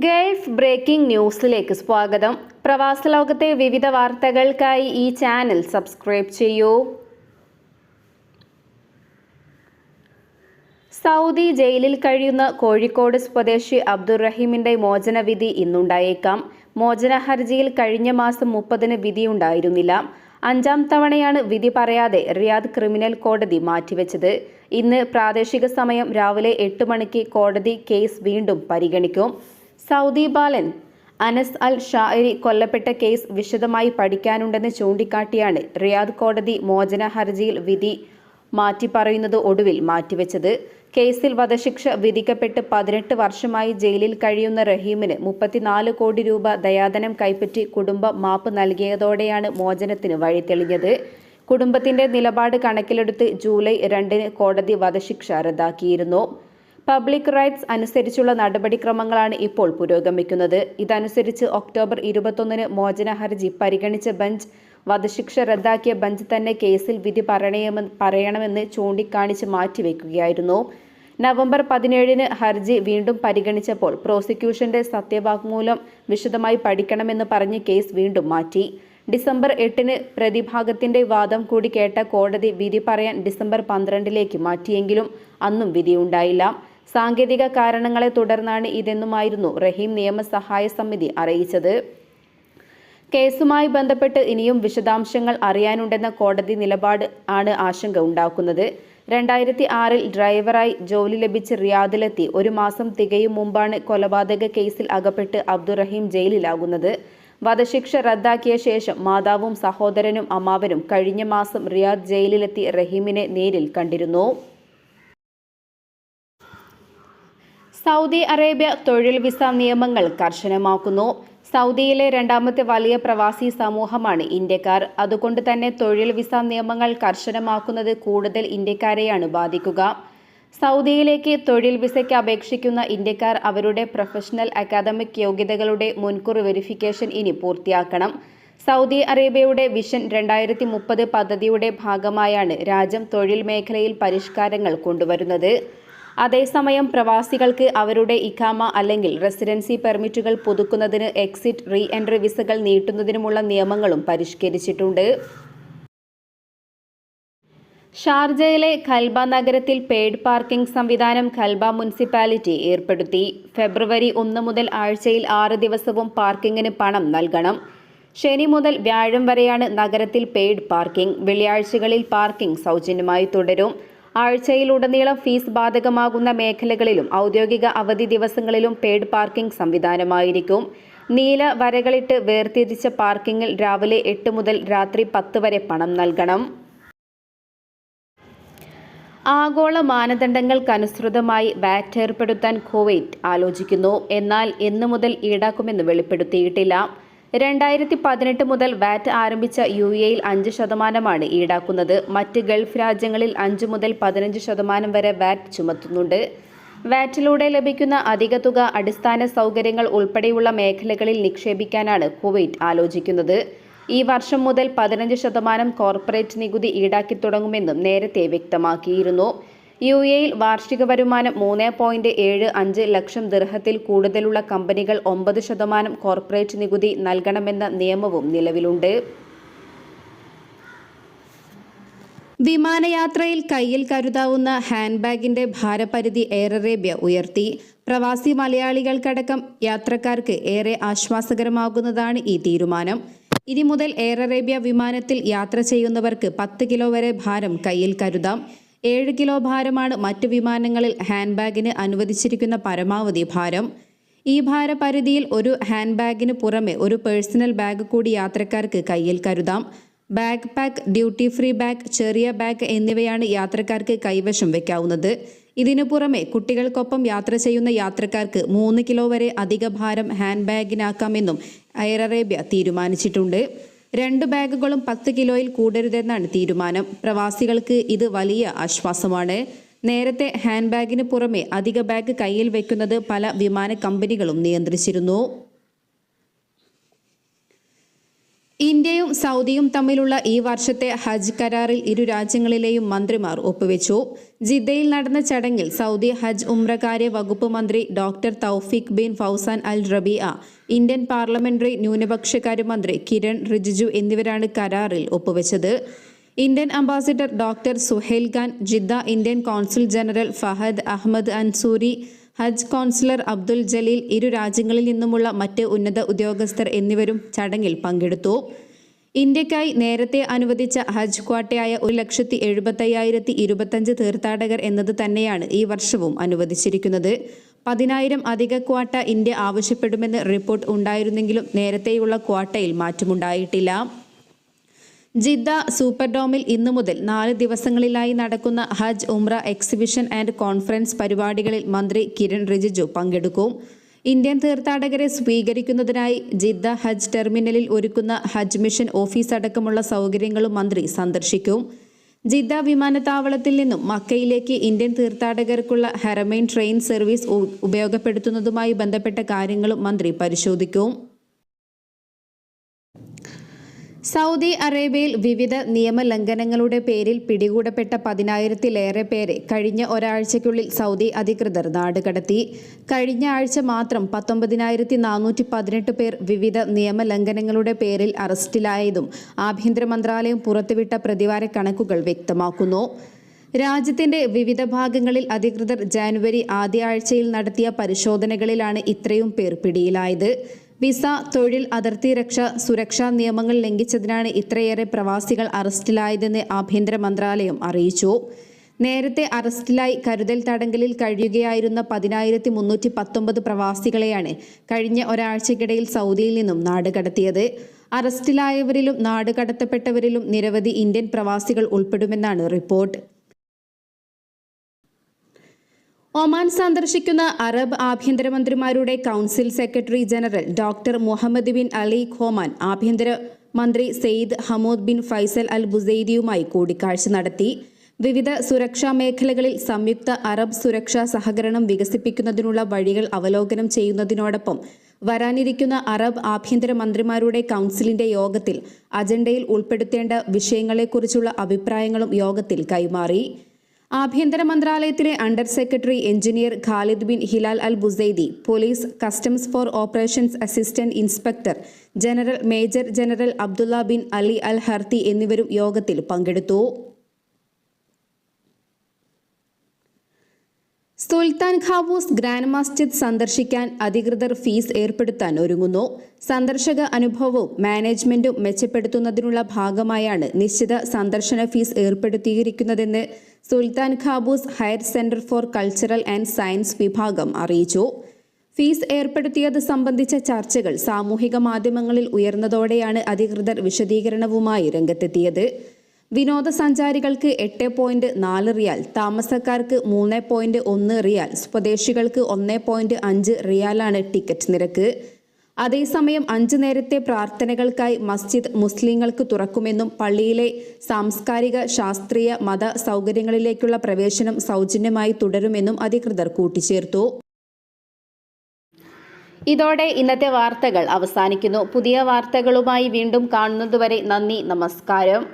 Gulf breaking ന്യൂസിലേക്ക് സ്വാഗതം. പ്രവാസ ലോകത്തെ വിവിധ വാർത്തകൾക്കായി ഈ ചാനൽ സബ്സ്ക്രൈബ് ചെയ്യൂ. സൗദി ജയിലിൽ കഴിയുന്ന കോഴിക്കോട് സ്വദേശി അബ്ദുറഹീമിന്റെ മോചനവിധി ഇന്നുണ്ടായേക്കാം. മോചന ഹർജിയിൽ കഴിഞ്ഞ മാസം 30-ന് വിധിയുണ്ടായിരുന്നില്ല. 5-ാം തവണയാണ് വിധി പറയാതെ റിയാദ് ക്രിമിനൽ കോടതി മാറ്റിവെച്ചത്. ഇന്ന് പ്രാദേശിക സമയം രാവിലെ 8 മണിക്ക് കോടതി കേസ് വീണ്ടും പരിഗണിക്കും. സൗദി ബാലൻ അനസ് അൽ ഷാഇരി കൊല്ലപ്പെട്ട കേസ് വിശദമായി പഠിക്കാനുണ്ടെന്ന് ചൂണ്ടിക്കാട്ടിയാണ് റിയാദ് കോടതി മോചന ഹർജിയിൽ വിധി മാറ്റിപ്പറയുന്നത് ഒടുവിൽ മാറ്റിവെച്ചത്. കേസിൽ വധശിക്ഷ വിധിക്കപ്പെട്ട് 18 വർഷമായി ജയിലിൽ കഴിയുന്ന റഹീമിന് 34 കോടി രൂപ ദയാധനം കൈപ്പറ്റി കുടുംബം മാപ്പ് നൽകിയതോടെയാണ് മോചനത്തിന് വഴി തെളിഞ്ഞത്. കുടുംബത്തിന്റെ നിലപാട് കണക്കിലെടുത്ത് ജൂലൈ 2-ന് കോടതി വധശിക്ഷ റദ്ദാക്കിയിരുന്നു. പബ്ലിക് റൈറ്റ്സ് അനുസരിച്ചുള്ള നടപടിക്രമങ്ങളാണ് ഇപ്പോൾ പുരോഗമിക്കുന്നത്. ഇതനുസരിച്ച് ഒക്ടോബർ 21-ന് മോചന ഹർജി പരിഗണിച്ച ബെഞ്ച് വധശിക്ഷ റദ്ദാക്കിയ ബെഞ്ച് തന്നെ കേസിൽ വിധി പറയണമെന്ന് ചൂണ്ടിക്കാണിച്ച് മാറ്റിവെക്കുകയായിരുന്നു. നവംബർ 17-ന് ഹർജി വീണ്ടും പരിഗണിച്ചപ്പോൾ പ്രോസിക്യൂഷന്റെ സത്യവാങ്മൂലം വിശദമായി പഠിക്കണമെന്ന് പറഞ്ഞ് കേസ് വീണ്ടും മാറ്റി. ഡിസംബർ 8-ന് പ്രതിഭാഗത്തിന്റെ വാദം കൂടി കേട്ട കോടതി വിധി പറയാൻ ഡിസംബർ 12-ലേക്ക് മാറ്റിയെങ്കിലും അന്നും വിധിയുണ്ടായില്ല. സാങ്കേതിക കാരണങ്ങളെ തുടർന്നാണ് ഇതെന്നുമായിരുന്നു റഹീം നിയമസഹായ സമിതി അറിയിച്ചത്. കേസുമായി ബന്ധപ്പെട്ട് ഇനിയും വിശദാംശങ്ങൾ അറിയാനുണ്ടെന്ന കോടതി നിലപാട് ആണ് ആശങ്ക ഉണ്ടാക്കുന്നത്. 2006-ൽ ഡ്രൈവറായി ജോലി ലഭിച്ച് റിയാദിലെത്തി 1 മാസം തികയും മുമ്പാണ് കൊലപാതക കേസിൽ അകപ്പെട്ട് അബ്ദുറഹീം ജയിലിലാകുന്നത്. വധശിക്ഷ റദ്ദാക്കിയ ശേഷം മാതാവും സഹോദരനും അമ്മാവനും കഴിഞ്ഞ മാസം റിയാദ് ജയിലിലെത്തി റഹീമിനെ നേരിൽ കണ്ടിരുന്നു. സൗദി അറേബ്യ തൊഴിൽ വിസ നിയമങ്ങൾ കർശനമാക്കുന്നു. സൗദിയിലെ 2ാമത്തെ വലിയ പ്രവാസി സമൂഹമാണ് ഇന്ത്യക്കാർ. അതുകൊണ്ട് തന്നെ തൊഴിൽ വിസ നിയമങ്ങൾ കർശനമാക്കുന്നത് കൂടുതൽ ഇന്ത്യക്കാരെയാണ് ബാധിക്കുക. സൗദിയിലേക്ക് തൊഴിൽ വിസയ്ക്ക് അപേക്ഷിക്കുന്ന ഇന്ത്യക്കാർ അവരുടെ പ്രൊഫഷണൽ അക്കാദമിക് യോഗ്യതകളുടെ മുൻകൂർ വെരിഫിക്കേഷൻ ഇനി പൂർത്തിയാക്കണം. സൗദി അറേബ്യയുടെ വിഷൻ 2030 പദ്ധതിയുടെ ഭാഗമായാണ് രാജ്യം തൊഴിൽ മേഖലയിൽ പരിഷ്കാരങ്ങൾ കൊണ്ടുവരുന്നത്. അതേസമയം പ്രവാസികൾക്ക് അവരുടെ ഇഖാമ അല്ലെങ്കിൽ റെസിഡൻസി പെർമിറ്റുകൾ പുതുക്കുന്നതിന് എക്സിറ്റ് റീ എൻട്രി വിസകൾ നീട്ടുന്നതിനുമുള്ള നിയമങ്ങളും പരിഷ്കരിച്ചിട്ടുണ്ട്. ഷാർജയിലെ ഖൽബ നഗരത്തിൽ പെയ്ഡ് പാർക്കിംഗ് സംവിധാനം ഖൽബ മുനിസിപ്പാലിറ്റി ഏർപ്പെടുത്തി. ഫെബ്രുവരി 1 മുതൽ ആഴ്ചയിൽ 6 ദിവസവും പാർക്കിങ്ങിന് പണം നൽകണം. ശനി മുതൽ വ്യാഴം വരെയാണ് നഗരത്തിൽ പെയ്ഡ് പാർക്കിംഗ്. വെള്ളിയാഴ്ചകളിൽ പാർക്കിംഗ് സൗജന്യമായി തുടരും. ആഴ്ചയിലുടനീളം ഫീസ് ബാധകമാകുന്ന മേഖലകളിലും ഔദ്യോഗിക അവധി ദിവസങ്ങളിലും പെയ്ഡ് പാർക്കിംഗ് സംവിധാനമായിരിക്കും. നീല വരകളിട്ട് വേർതിരിച്ച പാർക്കിങ്ങിൽ രാവിലെ 8 മുതൽ രാത്രി 10 വരെ പണം നൽകണം. ആഗോള മാനദണ്ഡങ്ങൾക്കനുസൃതമായി വാറ്റ് ഏർപ്പെടുത്താൻ കുവൈറ്റ് ആലോചിക്കുന്നു. എന്നാൽ എന്ന് മുതൽ ഈടാക്കുമെന്ന് വെളിപ്പെടുത്തിയിട്ടില്ല. 2018 മുതൽ വാറ്റ് ആരംഭിച്ച UAEയിൽ 5% ഈടാക്കുന്നത്. മറ്റ് ഗൾഫ് രാജ്യങ്ങളിൽ 5 മുതൽ 15% വരെ വാറ്റ് ചുമത്തുന്നുണ്ട്. വാറ്റിലൂടെ ലഭിക്കുന്ന അധിക തുക അടിസ്ഥാന സൗകര്യങ്ങൾ ഉൾപ്പെടെയുള്ള മേഖലകളിൽ നിക്ഷേപിക്കാനാണ് കുവൈറ്റ് ആലോചിക്കുന്നത്. ഈ വർഷം മുതൽ 15% കോർപ്പറേറ്റ് നികുതി ഈടാക്കി തുടങ്ങുമെന്നും നേരത്തെ വ്യക്തമാക്കിയിരുന്നു. UAEയിൽ വാർഷിക വരുമാനം 3.75 ലക്ഷം ദിർഹത്തിൽ കൂടുതലുള്ള കമ്പനികൾ 9% കോർപ്പറേറ്റ് നികുതി നൽകണമെന്ന നിയമവും നിലവിലുണ്ട്. വിമാനയാത്രയിൽ കയ്യിൽ കരുതാവുന്ന ഹാൻഡ് ബാഗിന്റെ ഭാരപരിധി എയർ അറേബ്യ ഉയർത്തി. പ്രവാസി മലയാളികൾക്കടക്കം യാത്രക്കാർക്ക് ഏറെ ആശ്വാസകരമാകുന്നതാണ് ഈ തീരുമാനം. ഇനി മുതൽ എയർ അറേബ്യ വിമാനത്തിൽ യാത്ര ചെയ്യുന്നവർക്ക് 10 കിലോ വരെ ഭാരം കയ്യിൽ കരുതാം. 7 കിലോ ഭാരമാണ് മറ്റ് വിമാനങ്ങളിൽ ഹാൻഡ് ബാഗിന് അനുവദിച്ചിരിക്കുന്ന പരമാവധി ഭാരം. ഈ ഭാരപരിധിയിൽ ഒരു ഹാൻഡ് ബാഗിന് പുറമെ ഒരു പേഴ്സണൽ ബാഗ് കൂടി യാത്രക്കാർക്ക് കയ്യിൽ കരുതാം. Bag pack, duty free bag, ചെറിയ ബാഗ് എന്നിവയാണ് യാത്രക്കാർക്ക് കൈവശം വയ്ക്കാവുന്നത്. ഇതിനു പുറമെ കുട്ടികൾക്കൊപ്പം യാത്ര ചെയ്യുന്ന യാത്രക്കാർക്ക് 3 കിലോ വരെ അധിക ഭാരം ഹാൻഡ് ബാഗിനാക്കാമെന്നും എയർ അറേബ്യ തീരുമാനിച്ചിട്ടുണ്ട്. 2 ബാഗുകളും 10 കിലോയിൽ കൂടരുതെന്നാണ് തീരുമാനം. പ്രവാസികൾക്ക് ഇത് വലിയ ആശ്വാസമാണ്. നേരത്തെ ഹാൻഡ് ബാഗിന് പുറമെ അധിക ബാഗ് കയ്യിൽ വയ്ക്കുന്നത് പല വിമാന കമ്പനികളും നിയന്ത്രിച്ചിരുന്നു. ഇന്ത്യയും സൗദിയും തമ്മിലുള്ള ഈ വർഷത്തെ ഹജ്ജ് കരാറിൽ ഇരു രാജ്യങ്ങളിലെയും മന്ത്രിമാർ ഒപ്പുവെച്ചു. ജിദ്ദയിൽ നടന്ന ചടങ്ങിൽ സൗദി ഹജ്ജ് ഉംറകാര്യ വകുപ്പ് മന്ത്രി doctor Tawfiq bin Fawzan al Rabiah, Indian parliamentary ന്യൂനപക്ഷകാര്യ മന്ത്രി കിരൺ റിജിജു എന്നിവരാണ് കരാറിൽ ഒപ്പുവെച്ചത്. Indian ambassador doctor Suhail Khan, Jeddah Indian consul general Fahad Ahmed Ansari, ഹജ്ജ് കൗൺസിലർ അബ്ദുൽ ജലീൽ, ഇരു രാജ്യങ്ങളിൽ നിന്നുമുള്ള മറ്റ് ഉന്നത ഉദ്യോഗസ്ഥർ എന്നിവരും ചടങ്ങിൽ പങ്കെടുത്തു. ഇന്ത്യക്കായി നേരത്തെ അനുവദിച്ച ഹജ്ജ് ക്വാട്ടയായ 1,75,025 തീർത്ഥാടകർ എന്നത് തന്നെയാണ് ഈ വർഷവും അനുവദിച്ചിരിക്കുന്നത്. 10,000 അധിക ക്വാട്ട ഇന്ത്യ ആവശ്യപ്പെടുമെന്ന് റിപ്പോർട്ട് ഉണ്ടായിരുന്നെങ്കിലും നേരത്തെയുള്ള ക്വാട്ടയിൽ മാറ്റമുണ്ടായിട്ടില്ല. ജിദ്ദ സൂപ്പർഡോമിൽ ഇന്നു മുതൽ 4 ദിവസങ്ങളിലായി നടക്കുന്ന ഹജ്ജ് ഉംറ എക്സിബിഷൻ ആൻഡ് കോൺഫറൻസ് പരിപാടികളിൽ മന്ത്രി കിരൺ റിജിജു പങ്കെടുക്കും. ഇന്ത്യൻ തീർത്ഥാടകരെ സ്വീകരിക്കുന്നതിനായി ജിദ്ദ ഹജ്ജ് ടെർമിനലിൽ ഒരുക്കുന്ന ഹജ്ജ് മിഷൻ ഓഫീസ് അടക്കമുള്ള സൗകര്യങ്ങളും മന്ത്രി സന്ദർശിക്കും. ജിദ്ദ വിമാനത്താവളത്തിൽ നിന്നും മക്കയിലേക്ക് ഇന്ത്യൻ തീർത്ഥാടകർക്കുള്ള ഹറമൈൻ ട്രെയിൻ സർവീസ് ഉപയോഗപ്പെടുത്തുന്നതുമായി ബന്ധപ്പെട്ട കാര്യങ്ങളും മന്ത്രി പരിശോധിക്കും. സൗദി അറേബ്യയിൽ വിവിധ നിയമലംഘനങ്ങളുടെ പേരിൽ പിടികൂടപ്പെട്ട 10,000-ലേറെ പേരെ കഴിഞ്ഞ ഒരാഴ്ചയ്ക്കുള്ളിൽ സൗദി അധികൃതർ നാടുകടത്തി. കഴിഞ്ഞ ആഴ്ച മാത്രം 19,418 പേർ വിവിധ നിയമലംഘനങ്ങളുടെ പേരിൽ അറസ്റ്റിലായതും ആഭ്യന്തര മന്ത്രാലയം പുറത്തുവിട്ട പ്രതിവാര കണക്കുകൾ വ്യക്തമാക്കുന്നു. രാജ്യത്തിന്റെ വിവിധ ഭാഗങ്ങളിൽ അധികൃതർ ജനുവരി ആദ്യ ആഴ്ചയിൽ നടത്തിയ പരിശോധനകളിലാണ് ഇത്രയും പേർ പിടിയിലായത്. വിസ, തൊഴിൽ, അതിർത്തി സുരക്ഷാ നിയമങ്ങൾ ലംഘിച്ചതിനാണ് ഇത്രയേറെ പ്രവാസികൾ അറസ്റ്റിലായതെന്ന് ആഭ്യന്തര മന്ത്രാലയം അറിയിച്ചു. നേരത്തെ അറസ്റ്റിലായി കരുതൽ തടങ്കലിൽ കഴിയുകയായിരുന്ന 10,319 പ്രവാസികളെയാണ് കഴിഞ്ഞ ഒരാഴ്ചക്കിടയിൽ സൗദിയിൽ നിന്നും നാടുകടത്തിയത്. അറസ്റ്റിലായവരിലും നാടുകടത്തപ്പെട്ടവരിലും നിരവധി ഇന്ത്യൻ പ്രവാസികൾ ഉൾപ്പെടുമെന്നാണ് റിപ്പോർട്ട്. ഒമാൻ സന്ദർശിക്കുന്ന അറബ് ആഭ്യന്തരമന്ത്രിമാരുടെ council secretary general doctor Mohammed bin Ali Koman ആഭ്യന്തര മന്ത്രി Sayyid Hamoud bin Faisal al ബുസൈദിയുമായി കൂടിക്കാഴ്ച നടത്തി. വിവിധ സുരക്ഷാ മേഖലകളിൽ സംയുക്ത അറബ് സുരക്ഷാ സഹകരണം വികസിപ്പിക്കുന്നതിനുള്ള വഴികൾ അവലോകനം ചെയ്യുന്നതിനോടൊപ്പം വരാനിരിക്കുന്ന അറബ് ആഭ്യന്തര മന്ത്രിമാരുടെ കൗൺസിലിന്റെ യോഗത്തിൽ അജണ്ടയിൽ ഉൾപ്പെടുത്തേണ്ട വിഷയങ്ങളെക്കുറിച്ചുള്ള അഭിപ്രായങ്ങളും യോഗത്തിൽ കൈമാറി. ആഭ്യന്തര മന്ത്രാലയത്തിലെ under secretary engineer Khalid bin Hilal al Busaidi, police customs for operations assistant inspector general major general Abdullah bin Ali al Harthi എന്നിവരും യോഗത്തിൽ പങ്കെടുത്തു. സുൽത്താൻ ഖാബൂസ് ഗ്രാൻഡ് മസ്ജിദ് സന്ദർശിക്കാൻ അധികൃതർ ഫീസ് ഏർപ്പെടുത്താൻ ഒരുങ്ങുന്നു. സന്ദർശക അനുഭവവും മാനേജ്മെന്റും മെച്ചപ്പെടുത്തുന്നതിനുള്ള ഭാഗമായാണ് നിശ്ചിത സന്ദർശന ഫീസ് ഏർപ്പെടുത്തിയിരിക്കുന്നതെന്ന് Sultan Qaboos higher centre for cultural and science വിഭാഗം അറിയിച്ചു. ഫീസ് ഏർപ്പെടുത്തിയത് സംബന്ധിച്ച ചർച്ചകൾ സാമൂഹിക മാധ്യമങ്ങളിൽ ഉയർന്നതോടെയാണ് അധികൃതർ വിശദീകരണവുമായി രംഗത്തെത്തിയത്. വിനോദസഞ്ചാരികൾക്ക് 8.4 റിയാൽ, താമസക്കാർക്ക് 3.1 റിയാൽ, സ്വദേശികൾക്ക് 1.5 റിയാലാണ് ടിക്കറ്റ് നിരക്ക്. അതേസമയം 5 നേരത്തെ പ്രാർത്ഥനകൾക്കായി മസ്ജിദ് മുസ്ലിങ്ങൾക്ക് തുറക്കുമെന്നും പള്ളിയിലെ സാംസ്കാരിക, ശാസ്ത്രീയ, മത സൗകര്യങ്ങളിലേക്കുള്ള പ്രവേശനം സൗജന്യമായി തുടരുമെന്നും അധികൃതർ കൂട്ടിച്ചേർത്തു. ഇതോടെ ഇന്നത്തെ വാർത്തകൾ അവസാനിക്കുന്നു. പുതിയ വാർത്തകളുമായി വീണ്ടും കാണുന്നതുവരെ നന്ദി, നമസ്കാരം.